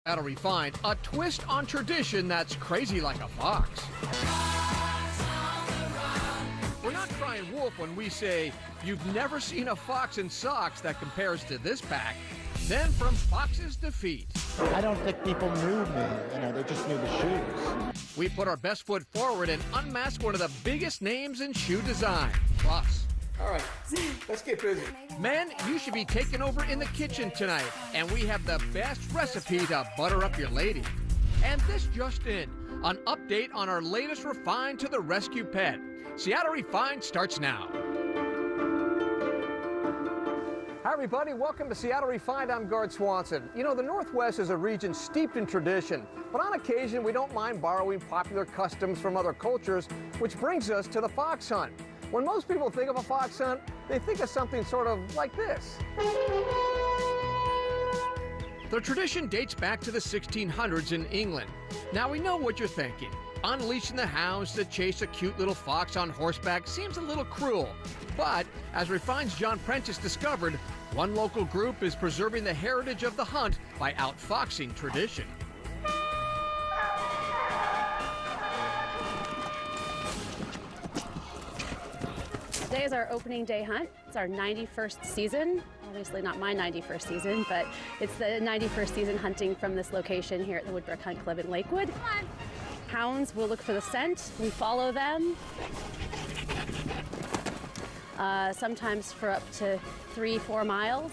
That'll Refined, a twist on tradition that's crazy like a fox. We're not crying wolf when we say, you've never seen a fox in socks that compares to this pack. Then from Fox's defeat. I don't think people knew me, they just knew the shoes. We put our best foot forward and unmask one of the biggest names in shoe design, Plus. All right, let's get busy. Men, you should be taking over in the kitchen tonight, and we have the best recipe to butter up your lady. And this just in, an update on our latest Refined to the Rescue pet. Seattle Refined starts now. Hi everybody, welcome to Seattle Refined. I'm Gard Swanson. You know, the Northwest is a region steeped in tradition, but on occasion we don't mind borrowing popular customs from other cultures, which brings us to the fox hunt. When most people think of a fox hunt, they think of something sort of like this. The tradition dates back to the 1600s in England. Now we know what you're thinking. Unleashing the hounds to chase a cute little fox on horseback seems a little cruel. But, as Refined's John Prentice discovered, one local group is preserving the heritage of the hunt by outfoxing tradition. Today is our opening day hunt. It's our 91st season. Obviously not my 91st season, but it's the 91st season hunting from this location here at the Woodbrook Hunt Club in Lakewood. Come on. Hounds will look for the scent. We follow them. Sometimes for up to 3-4 miles.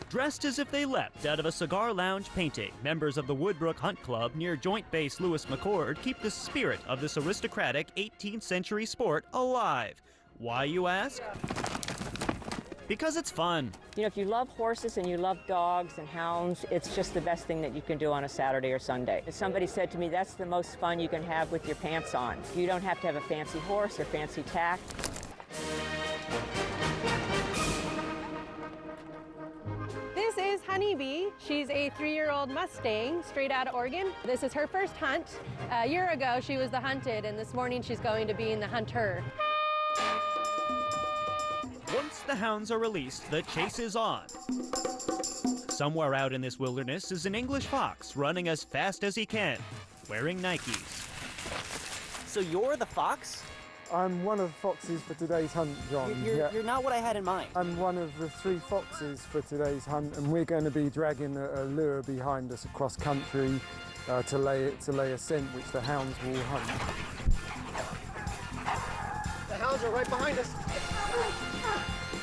Dressed as if they leapt out of a cigar lounge painting, members of the Woodbrook Hunt Club near Joint Base Lewis McChord keep the spirit of this aristocratic 18th century sport alive. Why, you ask? Because it's fun. You know, if you love horses and you love dogs and hounds, it's just the best thing that you can do on a Saturday or Sunday. Somebody said to me, that's the most fun you can have with your pants on. You don't have to have a fancy horse or fancy tack. This is Honeybee. She's a 3-year-old Mustang straight out of Oregon. This is her first hunt. A year ago, she was the hunted, and this morning she's going to be in the hunter. Once the hounds are released, the chase is on. Somewhere out in this wilderness is an English fox running as fast as he can, wearing Nikes. So you're the fox? I'm one of the foxes for today's hunt, John. You're not what I had in mind. I'm one of the 3 foxes for today's hunt, and we're going to be dragging a lure behind us across country to lay a scent which the hounds will hunt. The hounds are right behind us.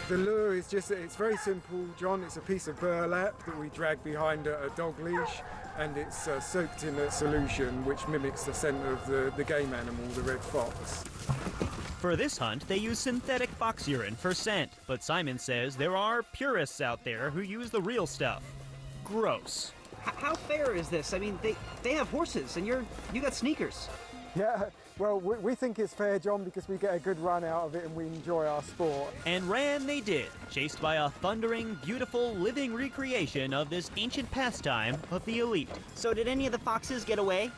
The lure is it's very simple, John. It's a piece of burlap that we drag behind a dog leash, and it's soaked in a solution which mimics the scent of the game animal, the red fox. For this hunt, they use synthetic fox urine for scent, but Simon says there are purists out there who use the real stuff. Gross. How fair is this? I mean, they have horses, and you got sneakers. Yeah, well, we think it's fair, John, because we get a good run out of it and we enjoy our sport. And ran they did, chased by a thundering, beautiful, living recreation of this ancient pastime of the elite. So did any of the foxes get away?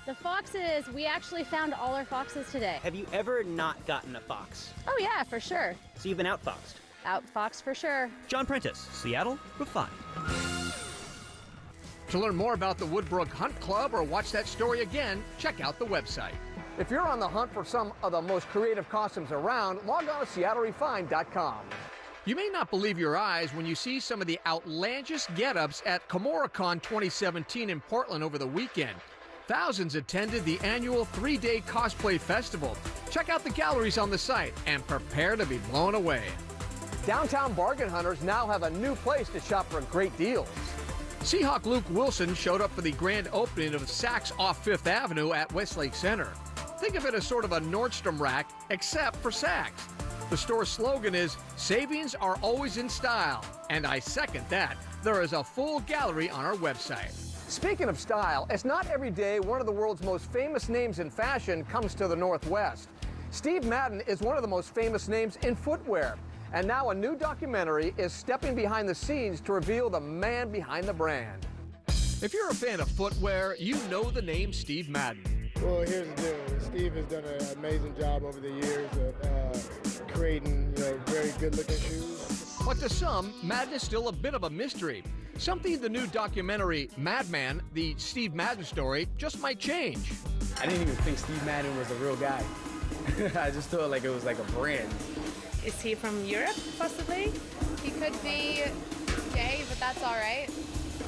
The foxes, we actually found all our foxes today. Have you ever not gotten a fox? Oh yeah, for sure. So you've been outfoxed? Outfoxed for sure. John Prentice, Seattle Refined. To learn more about the Woodbrook Hunt Club or watch that story again, check out the website. If you're on the hunt for some of the most creative costumes around, log on to SeattleRefined.com. You may not believe your eyes when you see some of the outlandish get-ups at KomoraCon 2017 in Portland over the weekend. Thousands attended the annual 3-day cosplay festival. Check out the galleries on the site and prepare to be blown away. Downtown bargain hunters now have a new place to shop for great deals. Seahawk Luke Wilson showed up for the grand opening of Saks off 5th Avenue at Westlake Center. Think of it as sort of a Nordstrom rack, except for Saks. The store's slogan is, "Savings are always in style," and I second that. There is a full gallery on our website. Speaking of style, it's not every day one of the world's most famous names in fashion comes to the Northwest. Steve Madden is one of the most famous names in footwear. And now a new documentary is stepping behind the scenes to reveal the man behind the brand. If you're a fan of footwear, you know the name Steve Madden. Well, here's the deal. Steve has done an amazing job over the years of creating, very good-looking shoes. But to some, Madden is still a bit of a mystery. something the new documentary Madman, the Steve Madden story, just might change. I didn't even think Steve Madden was a real guy. I just thought like it was like a brand. Is he from Europe, possibly? He could be gay, but that's all right.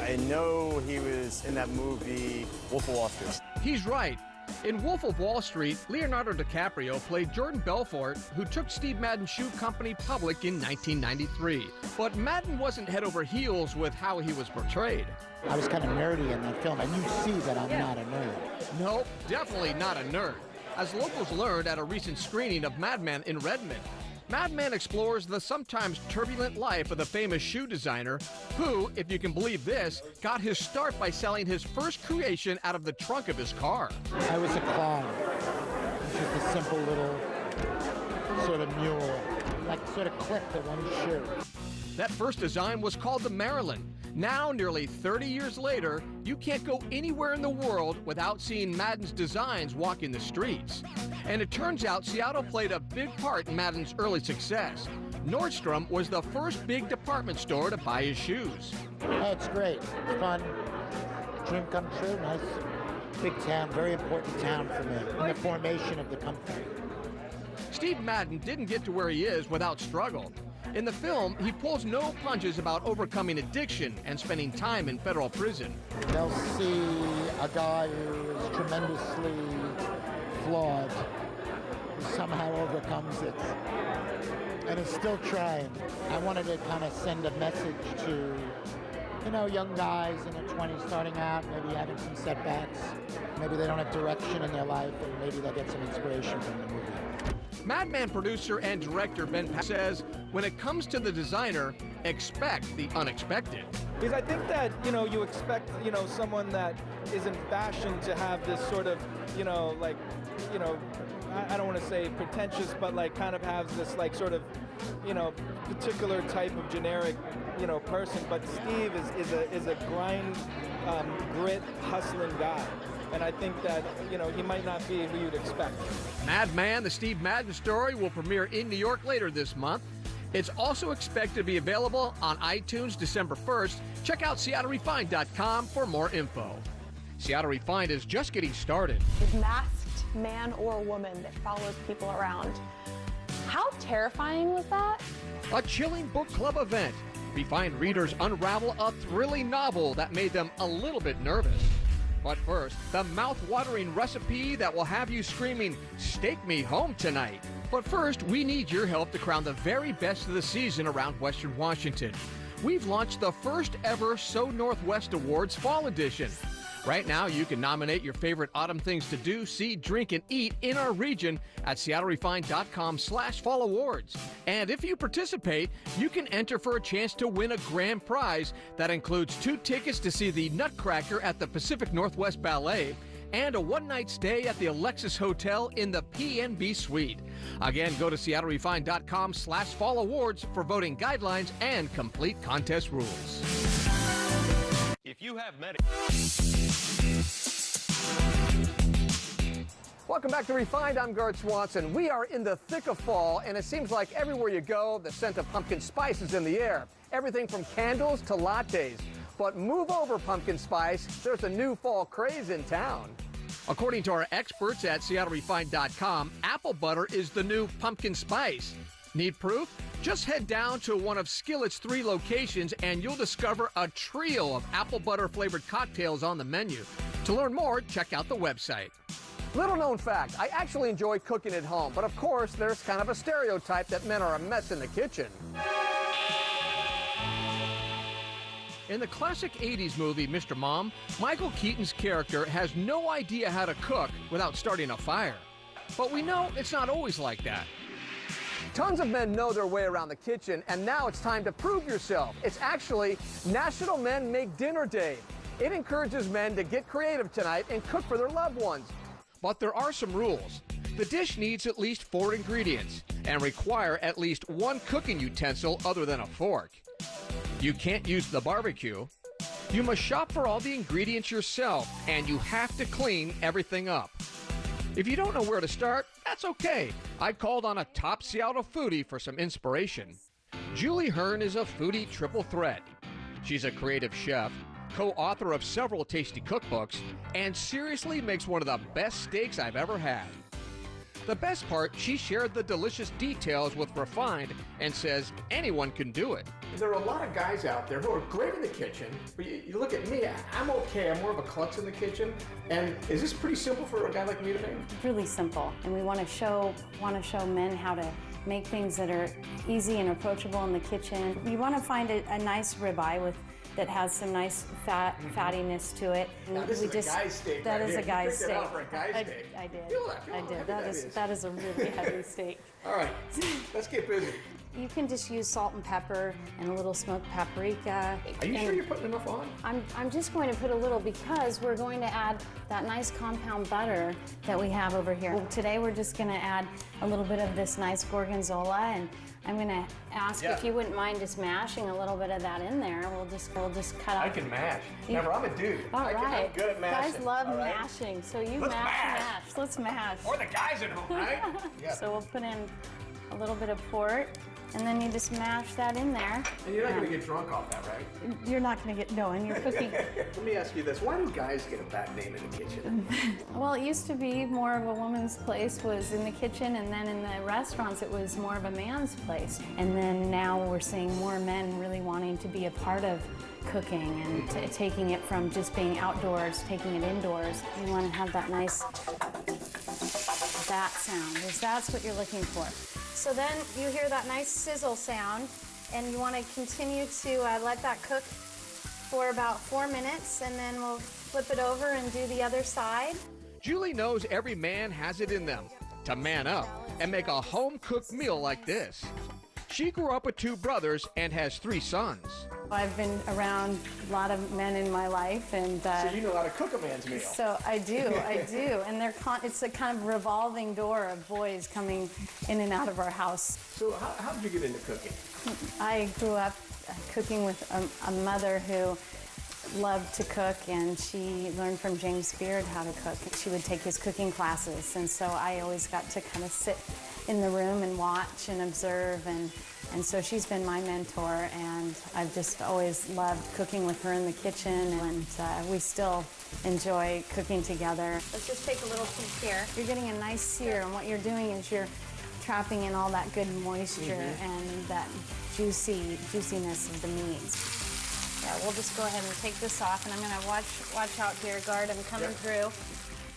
I know he was in that movie, Wolf of Wall Street. He's right. In Wolf of Wall Street, Leonardo DiCaprio played Jordan Belfort, who took Steve Madden's shoe company public in 1993. But Madden wasn't head over heels with how he was portrayed. I was kind of nerdy in that film, and you see that I'm not a nerd. Nope, definitely not a nerd. As locals learned at a recent screening of Madman in Redmond, Madman explores the sometimes turbulent life of the famous shoe designer who, if you can believe this, got his start by selling his first creation out of the trunk of his car. I was a clown. Just a simple little sort of mule, like sort of clipped at one shoe. That first design was called the Maryland. Now, nearly 30 years later, you can't go anywhere in the world without seeing Madden's designs walking the streets. And it turns out Seattle played a big part in Madden's early success. Nordstrom was the first big department store to buy his shoes. Oh, it's great. It's fun. Dream come true. Nice big town, very important town for me in the formation of the company. Steve Madden didn't get to where he is without struggle. In the film, he pulls no punches about overcoming addiction and spending time in federal prison. They'll see a guy who is tremendously flawed, who somehow overcomes it, and is still trying. I wanted to kind of send a message to, you know, young guys in their 20s starting out, maybe having some setbacks. Maybe they don't have direction in their life, and maybe they'll get some inspiration from the movie. Madman producer and director Ben Pack says, when it comes to the designer, expect the unexpected. Because I think that, you know, you expect, you know, someone that is in fashion to have this sort of, you know, like, you know, I don't want to say pretentious, but like kind of has this like sort of, you know, particular type of generic, you know, person. But Steve is a grind, grit, hustling guy. And I think that, you know, he might not be who you'd expect. Madman, the Steve Madden story, will premiere in New York later this month. It's also expected to be available on iTunes December 1st. Check out SeattleRefined.com for more info. Seattle Refined is just getting started. This masked man or woman that follows people around. How terrifying was that? A chilling book club event. Refined readers unravel a thrilling novel that made them a little bit nervous. But first, the mouth-watering recipe that will have you screaming, "Stake me home tonight." But first, we need your help to crown the very best of the season around Western Washington. We've launched the first ever So Northwest Awards Fall Edition. Right now, you can nominate your favorite autumn things to do, see, drink, and eat in our region at SeattleRefined.com/Fall Awards. And if you participate, you can enter for a chance to win a grand prize that includes 2 tickets to see the Nutcracker at the Pacific Northwest Ballet and a one-night stay at the Alexis Hotel in the PNB Suite. Again, go to SeattleRefined.com/Fall Awards for voting guidelines and complete contest rules. If you have Welcome back to Refined. I'm Gert Swanson. We are in the thick of fall, and it seems like everywhere you go, the scent of pumpkin spice is in the air. Everything from candles to lattes. But move over, pumpkin spice. There's a new fall craze in town. According to our experts at SeattleRefined.com, apple butter is the new pumpkin spice. Need proof? Just head down to one of Skillet's 3 locations and you'll discover a trio of apple butter flavored cocktails on the menu. To learn more, check out the website. Little known fact, I actually enjoy cooking at home, but of course there's kind of a stereotype that men are a mess in the kitchen. In the classic 80s movie, Mr. Mom, Michael Keaton's character has no idea how to cook without starting a fire. But we know it's not always like that. Tons of men know their way around the kitchen, and now it's time to prove yourself. It's actually National Men Make Dinner Day. It encourages men to get creative tonight and cook for their loved ones. But there are some rules. The dish needs at least 4 ingredients and require at least 1 cooking utensil other than a fork. You can't use the barbecue. You must shop for all the ingredients yourself, and you have to clean everything up. If you don't know where to start, that's okay. I called on a top Seattle foodie for some inspiration. Julie Hearn is a foodie triple threat. She's a creative chef, co-author of several tasty cookbooks, and seriously makes one of the best steaks I've ever had. The best part, she shared the delicious details with Refined and says anyone can do it. There are a lot of guys out there who are great in the kitchen, but you look at me, I'm okay. I'm more of a klutz in the kitchen. And is this pretty simple for a guy like me to make? It's really simple, and we want to show men how to make things that are easy and approachable in the kitchen. You want to find a nice ribeye that has some nice fattiness to it. Now, this is a guy's steak. That right is here. a guy's You picked steak. it out for a guy's steak. I did. Feel that. Feel I how did. heavy That is a really heavy steak. All right, let's get busy. You can just use salt and pepper and a little smoked paprika. Are you sure you're putting enough on? I'm just going to put a little because we're going to add that nice compound butter that we have over here. Today we're just going to add a little bit of this nice gorgonzola, and I'm going to ask if you wouldn't mind just mashing a little bit of that in there. We'll just cut up. I can mash. Remember, I'm a dude. All right. I'm good at mashing. Guys love mashing, so you Let's mash. Let's mash. Or the guys at home, right? Yeah. So we'll put in a little bit of port, and then you just mash that in there. And you're not going to get drunk off that, right? You're not going to get, no, and you're cooking. Let me ask you this. Why do guys get a bad name in the kitchen? Well, it used to be more of a woman's place was in the kitchen, and then in the restaurants it was more of a man's place. And then now we're seeing more men really wanting to be a part of cooking and taking it from just being outdoors, taking it indoors. You want to have that nice that sound, because that's what you're looking for. So then you hear that nice sizzle sound, and you want to continue to let that cook for about 4 minutes, and then we'll flip it over and do the other side. Julie knows every man has it in them to man up and make a home-cooked meal like this. She grew up with 2 brothers and has 3 sons. I've been around a lot of men in my life, and so you know how to cook a man's meal. So I do, and it's a kind of revolving door of boys coming in and out of our house. So how did you get into cooking? I grew up cooking with a mother who loved to cook, and she learned from James Beard how to cook. She would take his cooking classes, and so I always got to kind of sit in the room and watch and observe, and so she's been my mentor, and I've just always loved cooking with her in the kitchen, and we still enjoy cooking together. Let's just take a little peek here. You're getting a nice sear, and what you're doing is you're trapping in all that good moisture and that juiciness of the meats. Yeah, we'll just go ahead and take this off, and I'm gonna watch out here, guard, I'm coming through.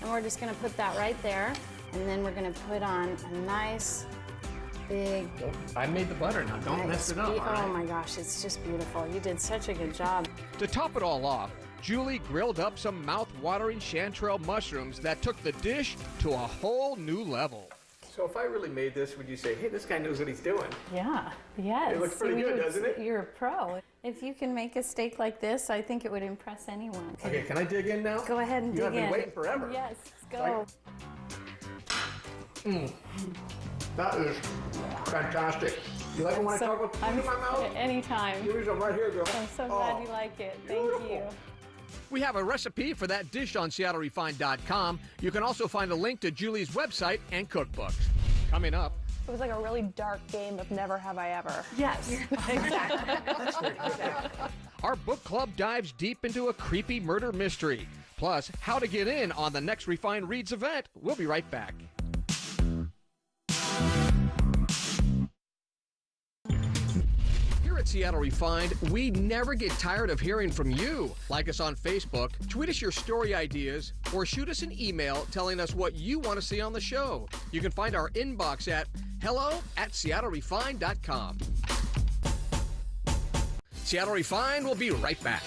And we're just gonna put that right there, and then we're gonna put on a nice, big... I made the butter now, don't mess it up. Oh my gosh, it's just beautiful. You did such a good job. To top it all off, Julie grilled up some mouth-watering chanterelle mushrooms that took the dish to a whole new level. So if I really made this, would you say, hey, this guy knows what he's doing? Yeah, yes. It looks pretty good, doesn't it? You're a pro. If you can make a steak like this, I think it would impress anyone. Okay, can I dig in now? Go ahead and dig in. I've been waiting forever. Yes, go. That is fantastic. You like it when I talk about food in my mouth? Anytime. Here's some right here, girl. I'm so glad you like it. Thank you. We have a recipe for that dish on SeattleRefined.com. You can also find a link to Julie's website and cookbooks. Coming up. It was like a really dark game of Never Have I Ever. Yes, exactly. Our book club dives deep into a creepy murder mystery. Plus, how to get in on the next Refined Reads event. We'll be right back. At Seattle Refined, we never get tired of hearing from you. Like us on Facebook, tweet us your story ideas, or shoot us an email telling us what you want to see on the show. You can find our inbox at hello@SeattleRefined.com. Seattle Refined will be right back.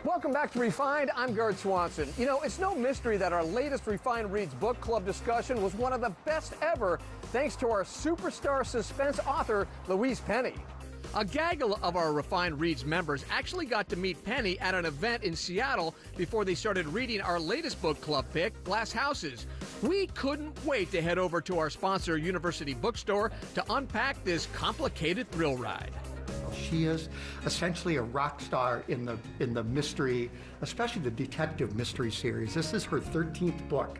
Welcome back to Refined. I'm Gerd Swanson. You know, it's no mystery that our latest Refined Reads book club discussion was one of the best ever, thanks to our superstar suspense author, Louise Penny. A gaggle of our Refined Reads members actually got to meet Penny at an event in Seattle before they started reading our latest book club pick, Glass Houses. We couldn't wait to head over to our sponsor, University Bookstore, to unpack this complicated thrill ride. She is essentially a rock star in the mystery, especially the detective mystery series. This is her 13th book.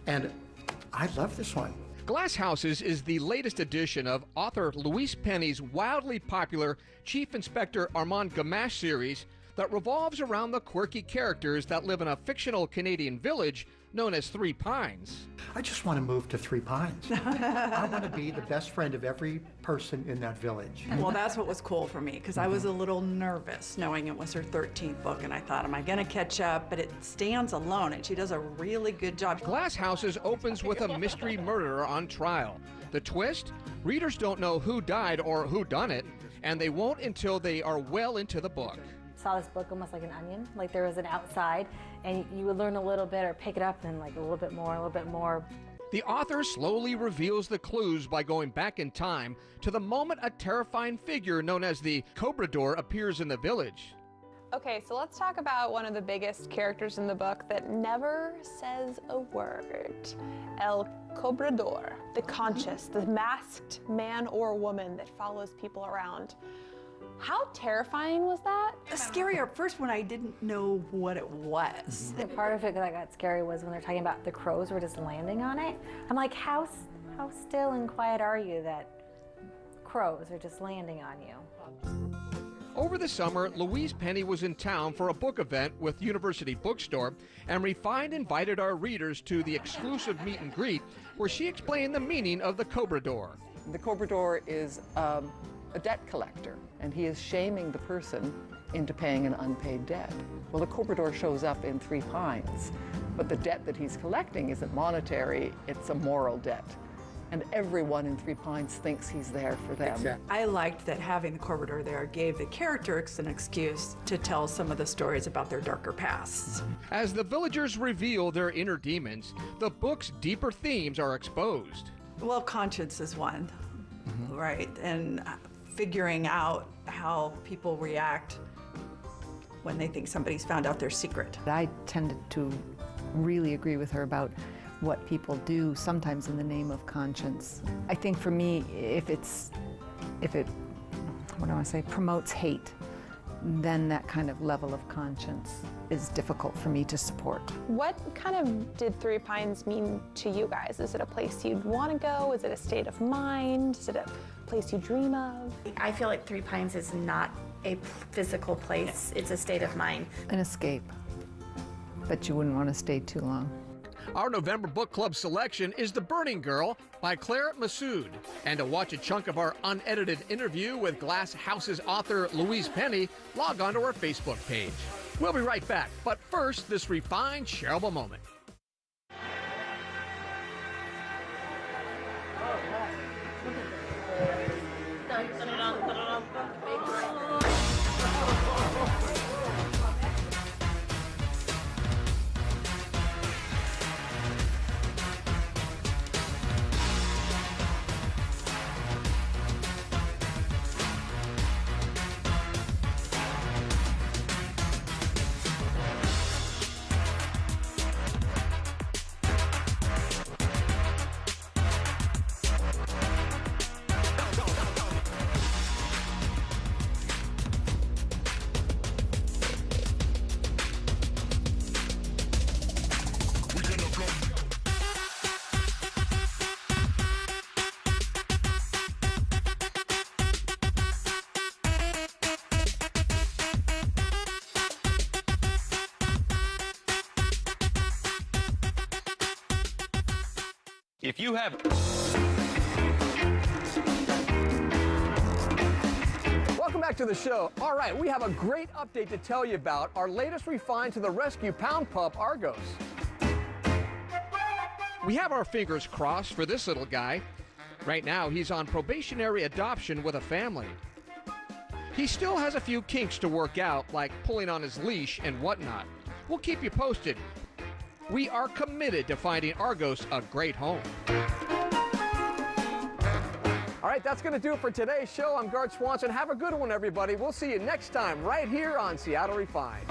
And I love this one. Glass Houses is the latest edition of author Louise Penny's wildly popular Chief Inspector Armand Gamache series that revolves around the quirky characters that live in a fictional Canadian village known as Three Pines. I just want to move to Three Pines. I want to be the best friend of every person in that village. Well, that's what was cool for me, because I was a little nervous knowing it was her 13th book, and I thought, am I going to catch up? But it stands alone, and she does a really good job. Glass Houses opens with a mystery murderer on trial. The twist? Readers don't know who died or who done it, and they won't until they are well into the book. Saw this book almost like an onion, like there was an outside, and you would learn a little bit or pick it up and like a little bit more, a little bit more. The author slowly reveals the clues by going back in time to the moment a terrifying figure known as the Cobrador appears in the village. Okay, so let's talk about one of the biggest characters in the book that never says a word. El Cobrador, the conscious, the masked man or woman that follows people around. How terrifying was that? Scary at first when I didn't know what it was. The part of it that got scary was when they're talking about the crows were just landing on it. I'm like, how still and quiet are you that crows are just landing on you? Over the summer, Louise Penny was in town for a book event with University Bookstore, and Refined invited our readers to the exclusive meet and greet where she explained the meaning of the Cobrador. The Cobrador is a debt collector, and he is shaming the person into paying an unpaid debt. Well, the Cobrador shows up in Three Pines, but the debt that he's collecting isn't monetary, it's a moral debt. And everyone in Three Pines thinks he's there for them. Exactly. I liked that having the Cobrador there gave the characters an excuse to tell some of the stories about their darker pasts. As the villagers reveal their inner demons, the book's deeper themes are exposed. Well, conscience is one, right? And figuring out how people react when they think somebody's found out their secret. I tended to really agree with her about what people do sometimes in the name of conscience. I think for me, if it, what do I want to say, promotes hate, then that kind of level of conscience is difficult for me to support. What kind of did Three Pines mean to you guys? Is it a place you'd want to go? Is it a state of mind? Is it a place you dream of? I feel like Three Pines is not a physical place, it's a state of mind. An escape, but you wouldn't want to stay too long. Our November book club selection is The Burning Girl by Claire Massoud. And to watch a chunk of our unedited interview with Glass Houses author Louise Penny, log on to our Facebook page. We'll be right back, but first, this refined, shareable moment. If you have... Welcome back to the show. All right, we have a great update to tell you about our latest Refined to the Rescue Pound Pup, Argos. We have our fingers crossed for this little guy. Right now, he's on probationary adoption with a family. He still has a few kinks to work out, like pulling on his leash and whatnot. We'll keep you posted. We are committed to finding Argos a great home. All right, that's going to do it for today's show. I'm Garth Swanson. Have a good one, everybody. We'll see you next time right here on Seattle Refined.